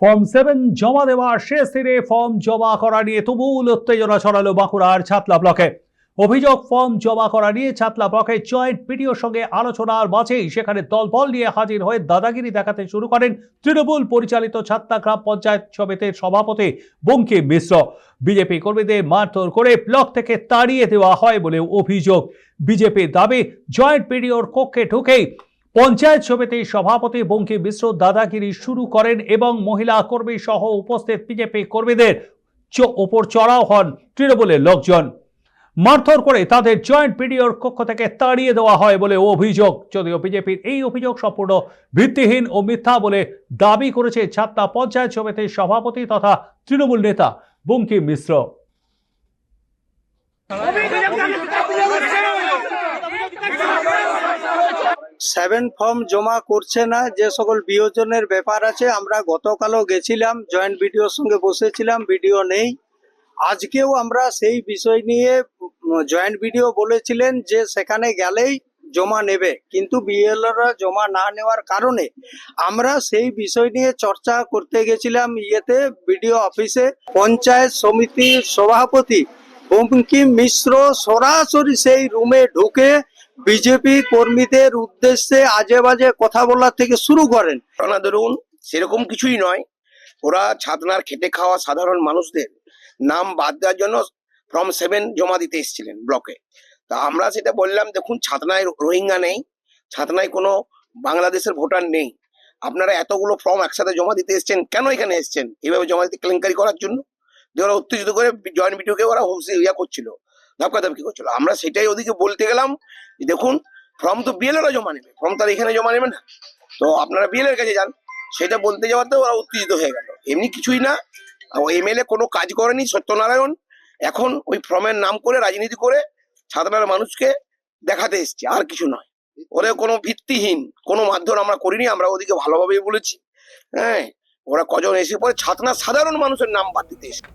Form 7 জমা দেওয়ার শেষ দিনে ফর্ম জমা করা নিয়ে তুমুল উত্তেজনা ছড়ালো বাঁকুড়ার ছাতলা ব্লকে। অভিযোগ, ফর্ম জমা করা নিয়ে ছাতলা ব্লকের জয়েন্ট পিডিওর সঙ্গে আলোচনার মাঝেই সেখানে দলবল নিয়ে হাজির হয়ে দাদাগিরি দেখাতে শুরু করেন তৃণমূল পরিচালিত ছাতলা গ্রাম পঞ্চায়েত সমিতির সভাপতি বঙ্কিম মিশ্র। বিজেপি কর্মীদের মারধর করে ব্লক থেকে তাড়িয়ে দেওয়া হয় বলে অভিযোগ। বিজেপির দাবি, জয়েন্ট পিডিওর কক্ষে ঢুকেই পঞ্চায়েত সমিতির সভাপতি বঙ্কিম মিশ্র দাদাগিরি শুরু করেন এবং মহিলা কর্মী সহ উপস্থিত বিজেপি কর্মীদের ওপর চড়াও হন তৃণমূলের লোকজন। মারধর করে তাদের জয়েন্ট পিডিওর কক্ষ থেকে তাড়িয়ে দেওয়া হয় বলে অভিযোগ। যদিও বিজেপির এই অভিযোগ সম্পূর্ণ ভিত্তিহীন ও মিথ্যা বলে দাবি করেছে ছাতলা পঞ্চায়েত সমিতির সভাপতি তথা তৃণমূল নেতা বঙ্কিম মিশ্র। 7 ফর্ম জমা করছে না, যে সকল বিয়োজনের ব্যাপার আছে। আমরা গতকালও গেছিলাম, জয়েন্ট বিডিওর সঙ্গে বসেছিলাম, বিডিও নেই। আজকেও আমরা সেই বিষয় নিয়ে জয়েন্ট বিডিও বলেছিলেন যে সেখানে গেলেই জমা নেবে, কিন্তু বিএলওরা জমা না নেওয়ার কারণে আমরা সেই বিষয় নিয়ে চর্চা করতে গেছিলাম বিডিও অফিসে। পঞ্চায়েত সমিতির সভাপতি বঙ্কিম মিশ্র সরাসরি সেই রুমে ঢুকে বিজেপি কর্মীদের উদ্দেশ্যে আজে বাজে কথা বলার থেকে শুরু করেন। ধরুন সেরকম কিছুই নয়, ওরা ছাতনার খেটে খাওয়া সাধারণ মানুষদের নাম বাদ দেওয়ার জন্য ফর্ম 7 জমা দিতে এসেছিলেন ব্লকে। তা আমরা সেটা বললাম, দেখুন ছাতনায় রোহিঙ্গা নেই, ছাতনায় কোনো বাংলাদেশের ভোটার নেই, আপনারা এতগুলো ফর্ম একসাথে জমা দিতে এসছেন কেন? এখানে এসছেন এভাবে জমা দিতে কেলেঙ্কারি করার জন্য। ওরা উত্তেজিত করে জয়েন্ট বিডিওকে ওরা করছিল, ধাক্কাধাক্কি করছিল। আমরা সেটাই ওদিকে বলতে গেলাম, দেখুন ফর্ম তো বিএলওরা জমা নেবে, ফর্ম তার এখানে জমা নেবে না, তো আপনারা বিএলএর কাছে যান। সেটা বলতে যাওয়াতে ওরা উত্তেজিত হয়ে গেল। এমনি কিছুই না, এমএলএ কোনো কাজ করেনি সত্যনারায়ণ, এখন ওই ফর্মের নাম করে রাজনীতি করে সাধারণ মানুষকে দেখাতে এসছে, আর কিছু নয়। ওদের কোনো ভিত্তিহীন কোনো মারধর আমরা করিনি, আমরা ওদিকে ভালোভাবেই বলেছি। হ্যাঁ, ওরা কজন এসে পরে ছাতনা সাধারণ মানুষের নাম বাদ দিতে এসে